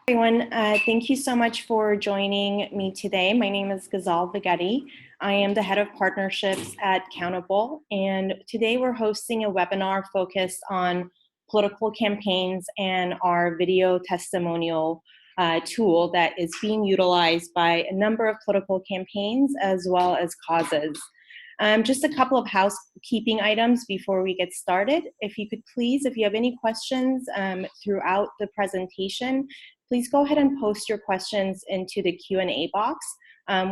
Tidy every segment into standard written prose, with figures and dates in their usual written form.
Everyone, thank you so much for joining me today. My name is Ghazal Vighetti. I am the head of partnerships at Countable, and today we're hosting a webinar focused on political campaigns and our video testimonial tool that is being utilized by a number of political campaigns as well as causes. Just a couple of housekeeping items before we get started. If you could please, if you have any questions throughout the presentation, please go ahead and post your questions into the Q&A box.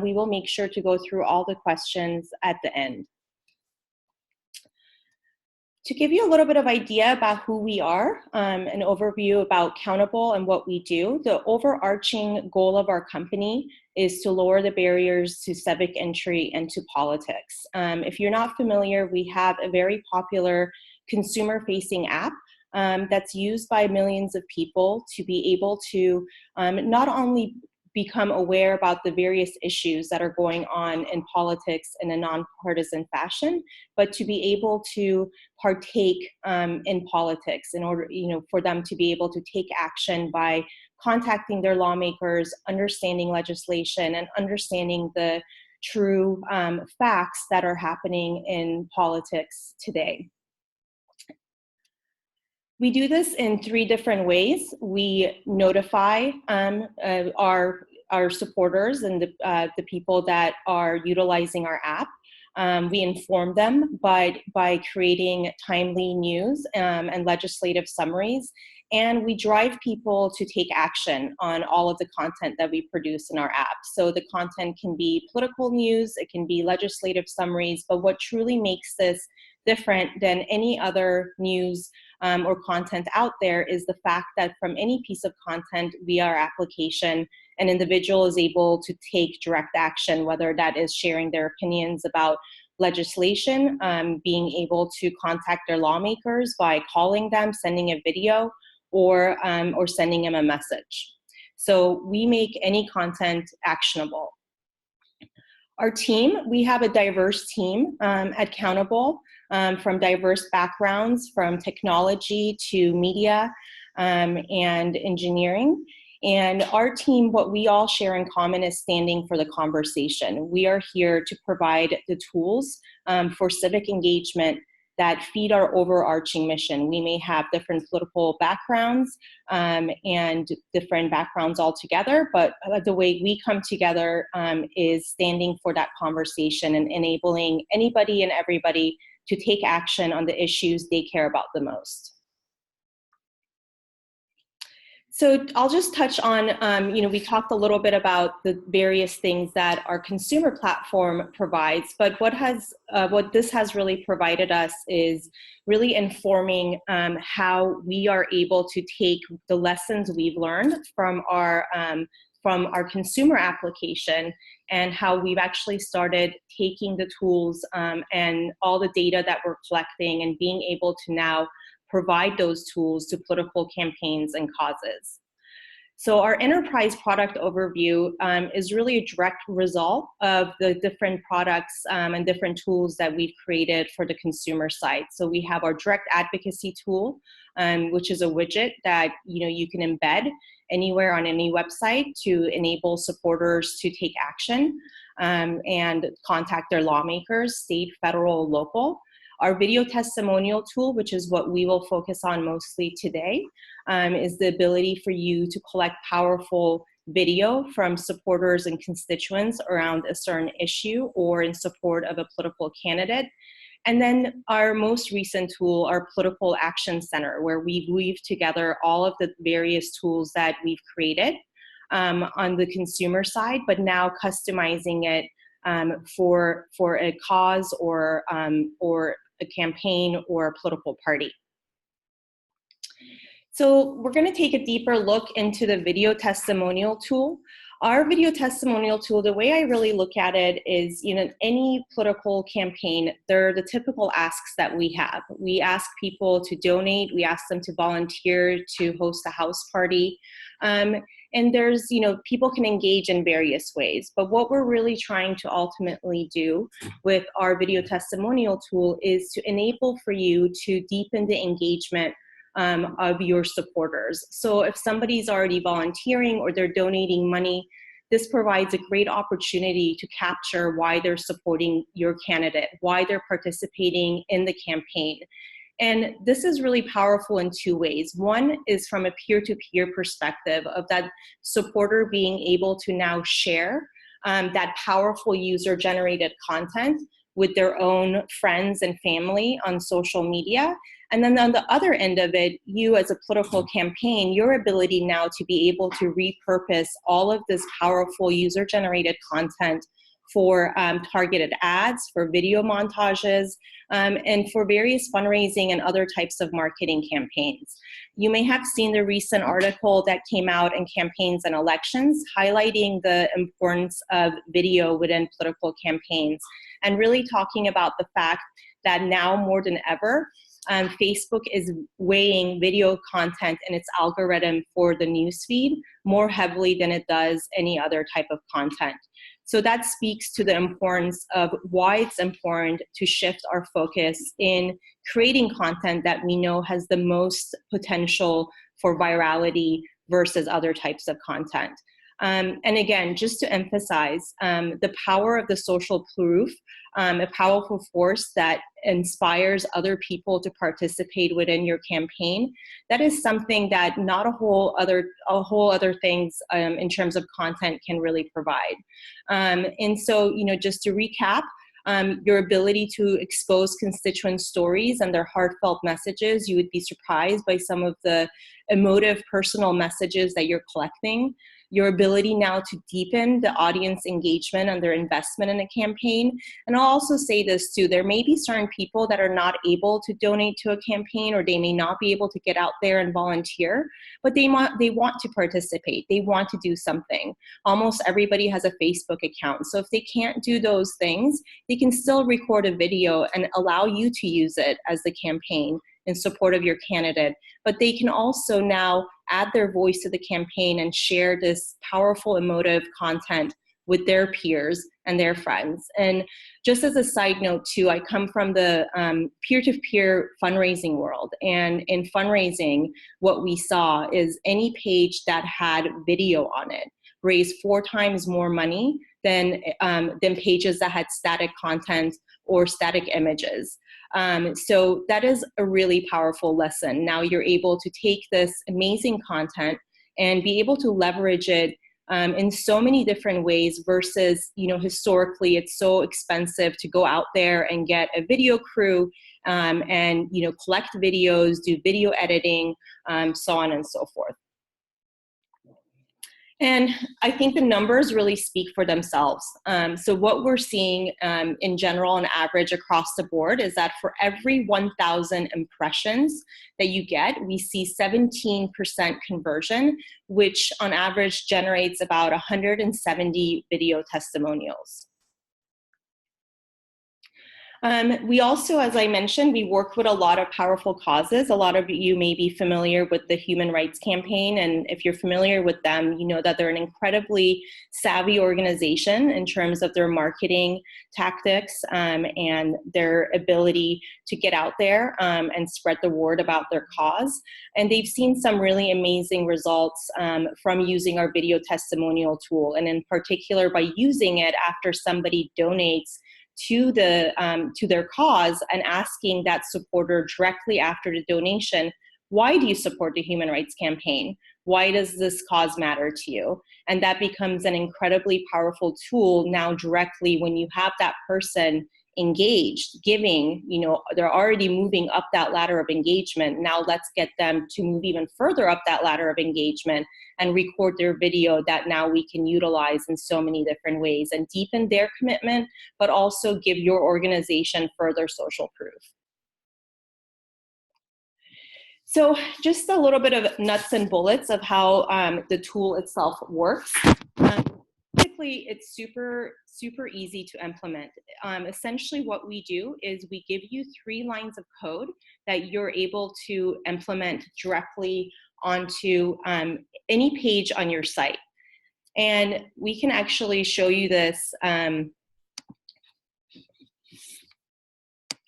We will make sure to go through all the questions at the end. To give you a little bit of idea about who we are, an overview about Countable and what we do, the overarching goal of our company is to lower the barriers to civic entry and to politics. If you're not familiar, we have a very popular consumer-facing app that's used by millions of people to be able to not only become aware about the various issues that are going on in politics in a nonpartisan fashion, but to be able to partake in politics in order, for them to be able to take action by contacting their lawmakers, understanding legislation, and understanding the true facts that are happening in politics today. We do this in 3 different ways. We notify our supporters and the people that are utilizing our app. We inform them by creating timely news and legislative summaries. And we drive people to take action on all of the content that we produce in our app. So the content can be political news, it can be legislative summaries, but what truly makes this different than any other news or content out there is the fact that from any piece of content via our application, an individual is able to take direct action, whether that is sharing their opinions about legislation, being able to contact their lawmakers by calling them, sending a video, or sending them a message. So we make any content actionable. Our team, we have a diverse team at Countable, from diverse backgrounds, from technology to media and engineering. And our team, what we all share in common is standing for the conversation. We are here to provide the tools for civic engagement that feed our overarching mission. We may have different political backgrounds and different backgrounds altogether, but the way we come together is standing for that conversation and enabling anybody and everybody to take action on the issues they care about the most. So I'll just touch on, we talked a little bit about the various things that our consumer platform provides, but what this has really provided us is really informing how we are able to take the lessons we've learned from our consumer application and how we've actually started taking the tools and all the data that we're collecting and being able to now provide those tools to political campaigns and causes. So our enterprise product overview is really a direct result of the different products and different tools that we've created for the consumer side. So we have our direct advocacy tool, which is a widget that you can embed anywhere on any website to enable supporters to take action and contact their lawmakers, state, federal, local. Our video testimonial tool, which is what we will focus on mostly today, is the ability for you to collect powerful video from supporters and constituents around a certain issue or in support of a political candidate. And then our most recent tool, our Political Action Center, where we weave together all of the various tools that we've created on the consumer side, but now customizing it for a cause or a campaign or a political party. So we're going to take a deeper look into the video testimonial tool. Our video testimonial tool, the way I really look at it is, any political campaign, they're the typical asks that we have. We ask people to donate, we ask them to volunteer to host a house party. And there's, people can engage in various ways, but what we're really trying to ultimately do with our video testimonial tool is to enable for you to deepen the engagement of your supporters. So if somebody's already volunteering or they're donating money, this provides a great opportunity to capture why they're supporting your candidate, why they're participating in the campaign. And this is really powerful in two ways. One is from a peer-to-peer perspective of that supporter being able to now share that powerful user-generated content with their own friends and family on social media. And then on the other end of it, you as a political campaign, your ability now to be able to repurpose all of this powerful user-generated content for targeted ads, for video montages, and for various fundraising and other types of marketing campaigns. You may have seen the recent article that came out in Campaigns and Elections highlighting the importance of video within political campaigns and really talking about the fact that now more than ever, Facebook is weighing video content in its algorithm for the newsfeed more heavily than it does any other type of content. So that speaks to the importance of why it's important to shift our focus in creating content that we know has the most potential for virality versus other types of content. And again, just to emphasize, the power of the social proof, a powerful force that inspires other people to participate within your campaign, that is something that not a whole other things in terms of content can really provide. And so, just to recap, your ability to expose constituent stories and their heartfelt messages, you would be surprised by some of the emotive personal messages that you're collecting. Your ability now to deepen the audience engagement and their investment in a campaign. And I'll also say this too, there may be certain people that are not able to donate to a campaign, or they may not be able to get out there and volunteer, but they want to participate, they want to do something. Almost everybody has a Facebook account. So if they can't do those things, they can still record a video and allow you to use it as the campaign in support of your candidate. But they can also now add their voice to the campaign and share this powerful emotive content with their peers and their friends. And just as a side note too, I come from the peer-to-peer fundraising world. And in fundraising, what we saw is any page that had video on it raised 4 times more money than pages that had static content or static images. So that is a really powerful lesson. Now you're able to take this amazing content and be able to leverage it in so many different ways versus, historically it's so expensive to go out there and get a video crew and, collect videos, do video editing, so on and so forth. And I think the numbers really speak for themselves. So what we're seeing in general on average across the board is that for every 1,000 impressions that you get, we see 17% conversion, which on average generates about 170 video testimonials. We also, as I mentioned, we work with a lot of powerful causes. A lot of you may be familiar with the Human Rights Campaign, and if you're familiar with them, you know that they're an incredibly savvy organization in terms of their marketing tactics and their ability to get out there and spread the word about their cause. And they've seen some really amazing results from using our video testimonial tool, and in particular by using it after somebody donates to their cause and asking that supporter directly after the donation, why do you support the Human Rights Campaign? Why does this cause matter to you? And that becomes an incredibly powerful tool now directly when you have that person engaged, giving, they're already moving up that ladder of engagement. Now let's get them to move even further up that ladder of engagement and record their video that now we can utilize in so many different ways and deepen their commitment, but also give your organization further social proof. So just a little bit of nuts and bullets of how the tool itself works. Basically, it's super easy to implement. Essentially what we do is we give you 3 lines of code that you're able to implement directly onto any page on your site. And we can actually show you this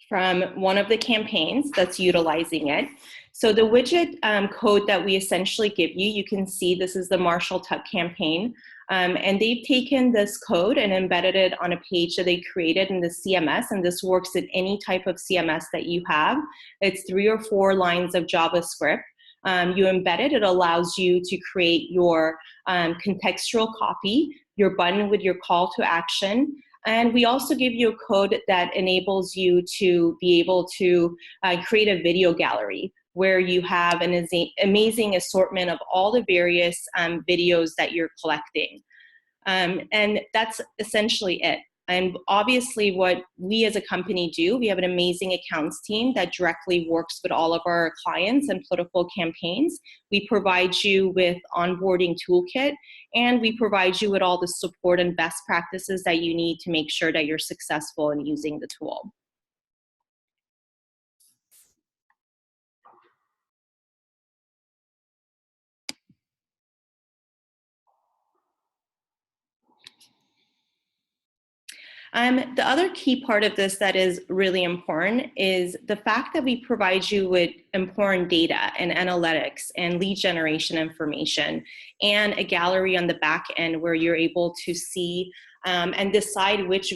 from one of the campaigns that's utilizing it. So the widget code that we essentially give you, you can see this is the Marshall Tuck campaign. And they've taken this code and embedded it on a page that they created in the CMS, and this works in any type of CMS that you have. It's 3 or 4 lines of JavaScript. You embed it, it allows you to create your contextual copy, your button with your call to action, and we also give you a code that enables you to be able to create a video gallery where you have an amazing assortment of all the various videos that you're collecting. And that's essentially it. And obviously what we as a company do, we have an amazing accounts team that directly works with all of our clients and political campaigns. We provide you with onboarding toolkit, and we provide you with all the support and best practices that you need to make sure that you're successful in using the tool. The other key part of this that is really important is the fact that we provide you with important data and analytics and lead generation information and a gallery on the back end where you're able to see and decide which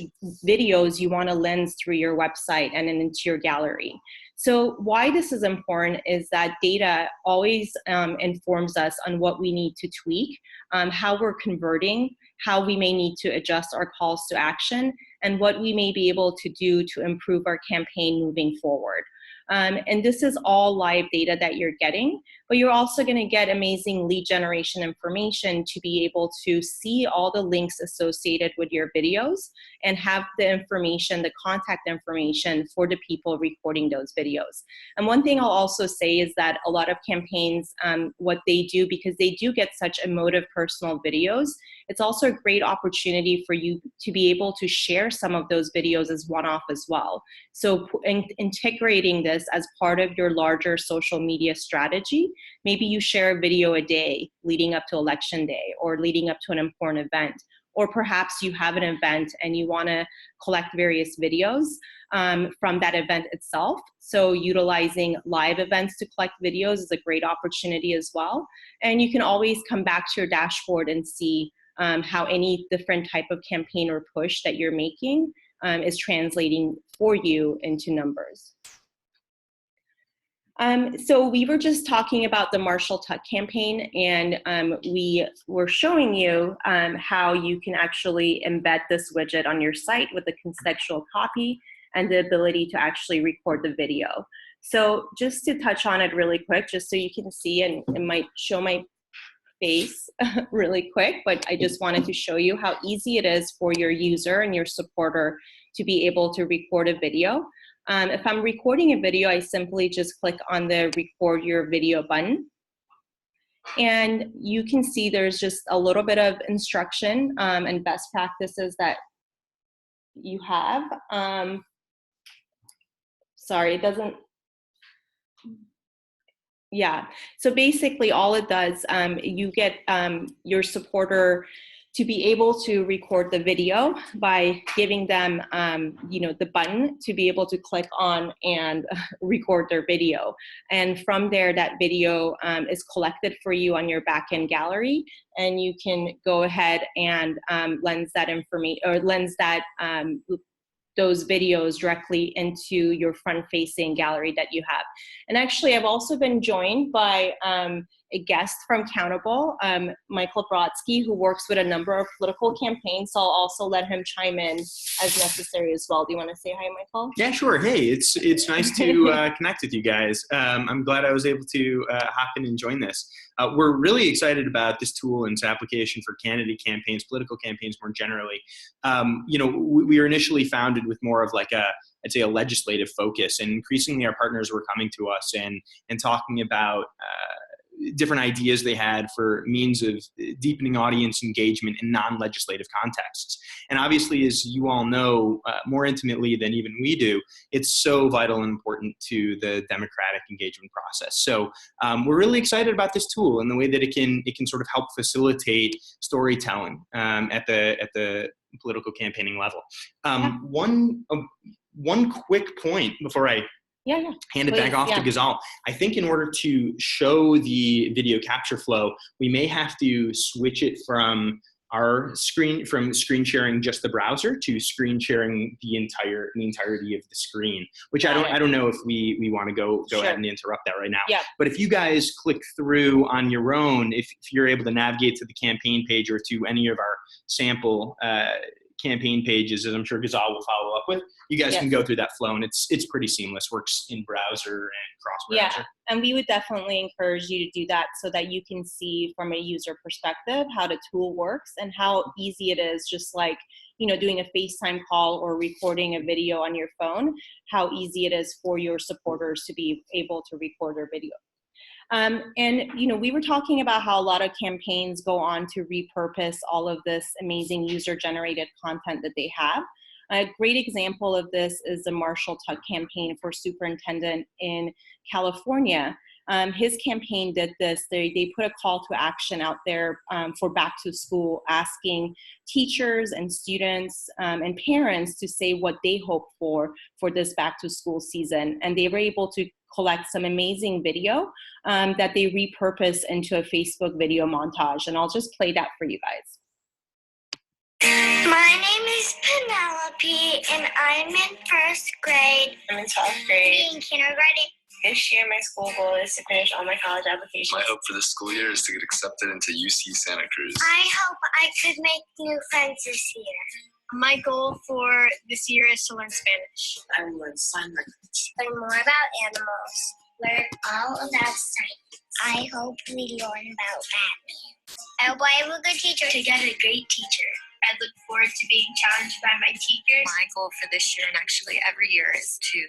videos you want to lens through your website and then into your gallery. So why this is important is that data always informs us on what we need to tweak, how we're converting, how we may need to adjust our calls to action, and what we may be able to do to improve our campaign moving forward. And this is all live data that you're getting, but you're also going to get amazing lead generation information to be able to see all the links associated with your videos and have the information, the contact information for the people recording those videos. And one thing I'll also say is that a lot of campaigns, what they do, because they do get such emotive personal videos, it's also a great opportunity for you to be able to share some of those videos as one-off as well. So integrating this as part of your larger social media strategy, maybe you share a video a day leading up to election day or leading up to an important event, or perhaps you have an event and you want to collect various videos from that event itself. So utilizing live events to collect videos is a great opportunity as well. And you can always come back to your dashboard and see how any different type of campaign or push that you're making is translating for you into numbers. So we were just talking about the Marshall Tuck campaign, and we were showing you how you can actually embed this widget on your site with the contextual copy and the ability to actually record the video. So just to touch on it really quick, just so you can see, and it might show my face really quick, but I just wanted to show you how easy it is for your user and your supporter to be able to record a video. If I'm recording a video, I simply just click on the record your video button. And you can see there's just a little bit of instruction and best practices that you have. Sorry, it doesn't. Yeah, so basically all it does, you get your supporter to be able to record the video by giving them, the button to be able to click on and record their video. And from there, that video is collected for you on your backend gallery, and you can go ahead and lens that information or lens that those videos directly into your front-facing gallery that you have. And actually, I've also been joined by a guest from Countable, Michael Brodsky, who works with a number of political campaigns. So I'll also let him chime in as necessary as well. Do you want to say hi, Michael? Yeah, sure. Hey, it's nice to connect with you guys. I'm glad I was able to hop in and join this. We're really excited about this tool and its application for candidate campaigns, political campaigns more generally. We were initially founded with more of like I'd say a legislative focus, and increasingly our partners were coming to us and talking about different ideas they had for means of deepening audience engagement in non-legislative contexts. And obviously, as you all know more intimately than even we do, it's so vital and important to the democratic engagement process. So we're really excited about this tool and the way that it can sort of help facilitate storytelling at the political campaigning level. One quick point before I hand it back off to Ghazal. I think in order to show the video capture flow, we may have to switch it from screen sharing just the browser to screen sharing the entirety of the screen, which I don't know if we want to go ahead and interrupt that right now. Yeah. But if you guys click through on your own, if you're able to navigate to the campaign page or to any of our sample campaign pages, as I'm sure Ghazal will follow up with, you guys can go through that flow, and it's pretty seamless. Works in browser and cross-browser. Yeah, and we would definitely encourage you to do that so that you can see from a user perspective how the tool works and how easy it is, just like, you know, doing a FaceTime call or recording a video on your phone, how easy it is for your supporters to be able to record their video. And, you know, we were talking about how a lot of campaigns go on to repurpose all of this amazing user-generated content that they have. A great example of this is the Marshall Tuck campaign for superintendent in California. His campaign did this. They put a call to action out there for back to school, asking teachers and students and parents to say what they hope for this back to school season. And they were able to collect some amazing video that they repurposed into a Facebook video montage. And I'll just play that for you guys. My name is Penelope, and I'm in first grade. I'm in 12th grade. In kindergarten. This year, my school goal is to finish all my college applications. My hope for this school year is to get accepted into UC Santa Cruz. I hope I could make new friends this year. My goal for this year is to learn Spanish. I will learn sign language. Learn more about animals. Learn all about science. I hope we learn about Batman. I hope I have a good teacher. To get a great teacher. I look forward to being challenged by my teachers. My goal for this year, and actually every year, is to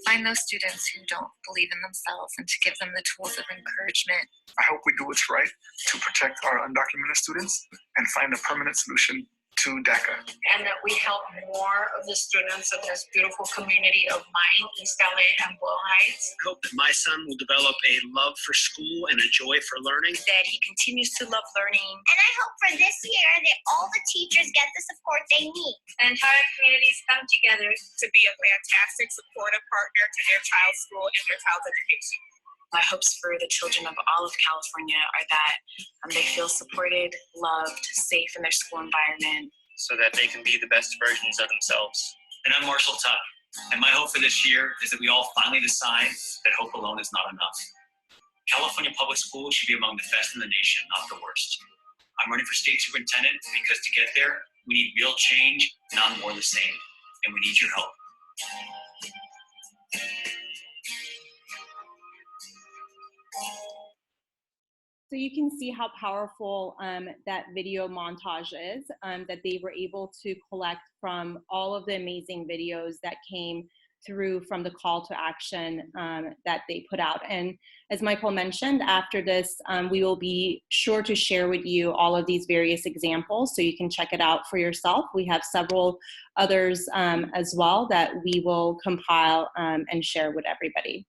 find those students who don't believe in themselves and to give them the tools of encouragement. I hope we do what's right to protect our undocumented students and find a permanent solution to DACA. And that we help more of the students of this beautiful community of mine, East LA and Boyle Heights. I hope that my son will develop a love for school and a joy for learning. That he continues to love learning. And I hope for this year that all the teachers get the support they need. And entire communities come together to be a fantastic supportive partner to their child's school and their child's education. My hopes for the children of all of California are that they feel supported, loved, safe in their school environment. So that they can be the best versions of themselves. And I'm Marshall Tuck. And my hope for this year is that we all finally decide that hope alone is not enough. California public schools should be among the best in the nation, not the worst. I'm running for state superintendent because to get there, we need real change, not more the same. And we need your help. So you can see how powerful that video montage is, that they were able to collect from all of the amazing videos that came through from the call to action that they put out. And as Michael mentioned, after this, we will be sure to share with you all of these various examples so you can check it out for yourself. We have several others as well that we will compile and share with everybody.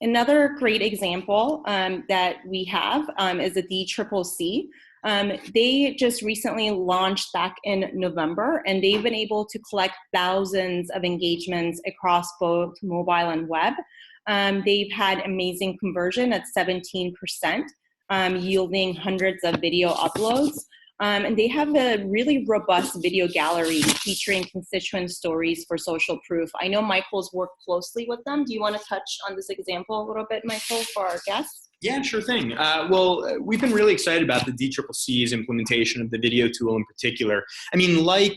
Another great example that we have is the DCCC. They just recently launched back in November, and they've been able to collect thousands of engagements across both mobile and web. They've had amazing conversion at 17%, yielding hundreds of video uploads. And they have a really robust video gallery featuring constituent stories for social proof. I know Michael's worked closely with them. Do you want to touch on this example a little bit, Michael, for our guests? Yeah, sure thing. Well, we've been really excited about the DCCC's implementation of the video tool in particular. I mean, like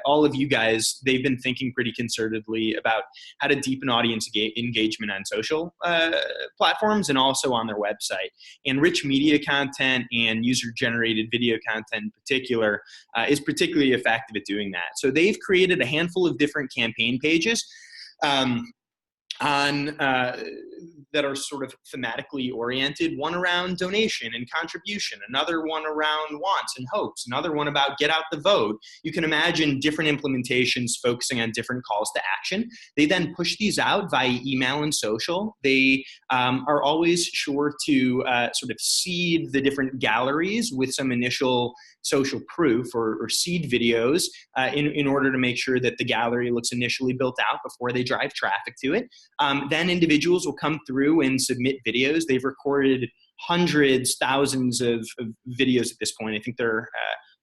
all of you guys, they've been thinking pretty concertedly about how to deepen audience engagement on social platforms and also on their website. And rich media content and user-generated video content in particular is particularly effective at doing that. So they've created a handful of different campaign pages on that are sort of thematically oriented, one around donation and contribution, another one around wants and hopes, another one about get out the vote. You can imagine different implementations focusing on different calls to action. They then push these out via email and social. They are always sure to sort of seed the different galleries with some initial social proof or seed videos in order to make sure that the gallery looks initially built out before they drive traffic to it. Then individuals will come through and submit videos. They've recorded hundreds, thousands of videos at this point. I think they're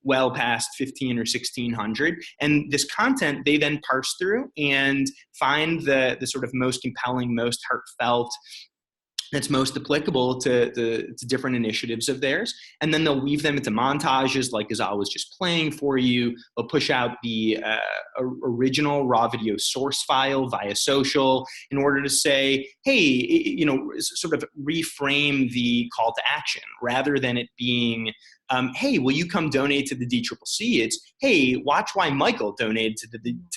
well past 15 or 1600. And this content they then parse through and find the sort of most compelling, most heartfelt, that's most applicable to different initiatives of theirs. And then they'll weave them into montages like Azal was just playing for you. They'll push out the original raw video source file via social in order to say, hey, you know, sort of reframe the call to action rather than it being, hey, will you come donate to the DCCC? It's, hey, watch why Michael donated to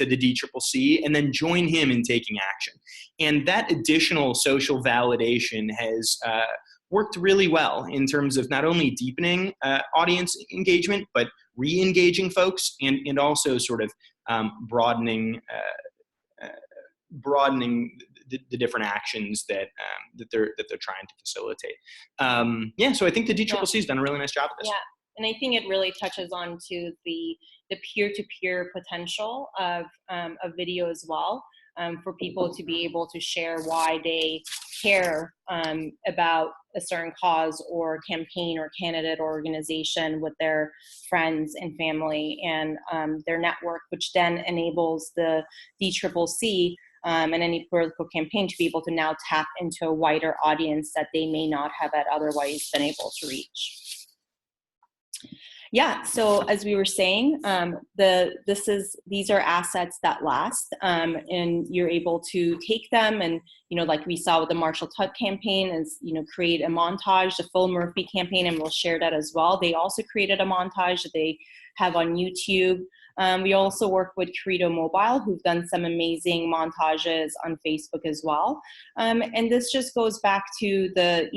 the DCCC and then join him in taking action. And that additional social validation has worked really well in terms of not only deepening audience engagement, but re-engaging folks and also sort of broadening the different actions that they're trying to facilitate. Yeah, so I think the DCCC has done a really nice job of this. Yeah, and I think it really touches on to the peer-to-peer potential of video as well, for people to be able to share why they care about a certain cause or campaign or candidate or organization with their friends and family and their network, which then enables the DCCC and any political campaign to be able to now tap into a wider audience that they may not have otherwise been able to reach. Yeah, so as we were saying, these are assets that last, and you're able to take them and, you know, like we saw with the Marshall Tutt campaign, is, you know, create a montage. The Phil Murphy campaign, and we'll share that as well. They also created a montage that they have on YouTube. We also work with Credo Mobile, who've done some amazing montages on Facebook as well. And this just goes back to the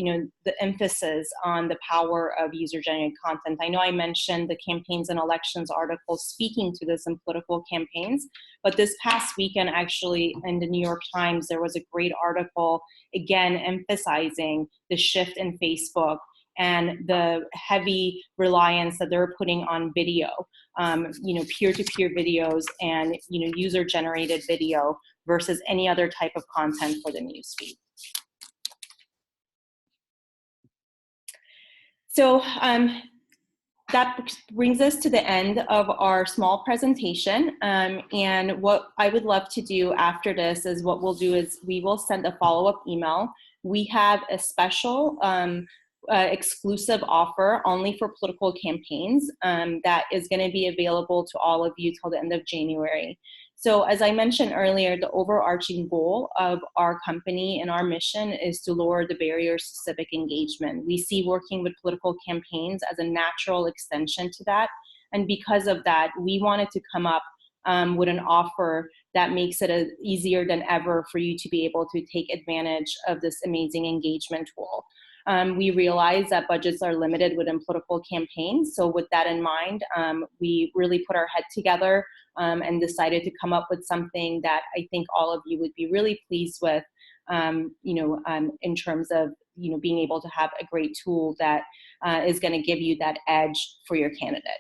emphasis on the power of user-generated content. I know I mentioned the campaigns and elections article speaking to this in political campaigns, but this past weekend, actually, in the New York Times, there was a great article, again, emphasizing the shift in Facebook and the heavy reliance that they're putting on video, peer-to-peer videos and, user-generated video versus any other type of content for the newsfeed. So that brings us to the end of our small presentation. And what I would love to do after this is what we'll do is we will send a follow-up email. We have a special exclusive offer only for political campaigns that is going to be available to all of you till the end of January. So as I mentioned earlier, the overarching goal of our company and our mission is to lower the barriers to civic engagement. We see working with political campaigns as a natural extension to that. And because of that, we wanted to come up with an offer that makes it easier than ever for you to be able to take advantage of this amazing engagement tool. We realize that budgets are limited within political campaigns. So with that in mind, we really put our head together and decided to come up with something that I think all of you would be really pleased with, in terms of, being able to have a great tool that is going to give you that edge for your candidate.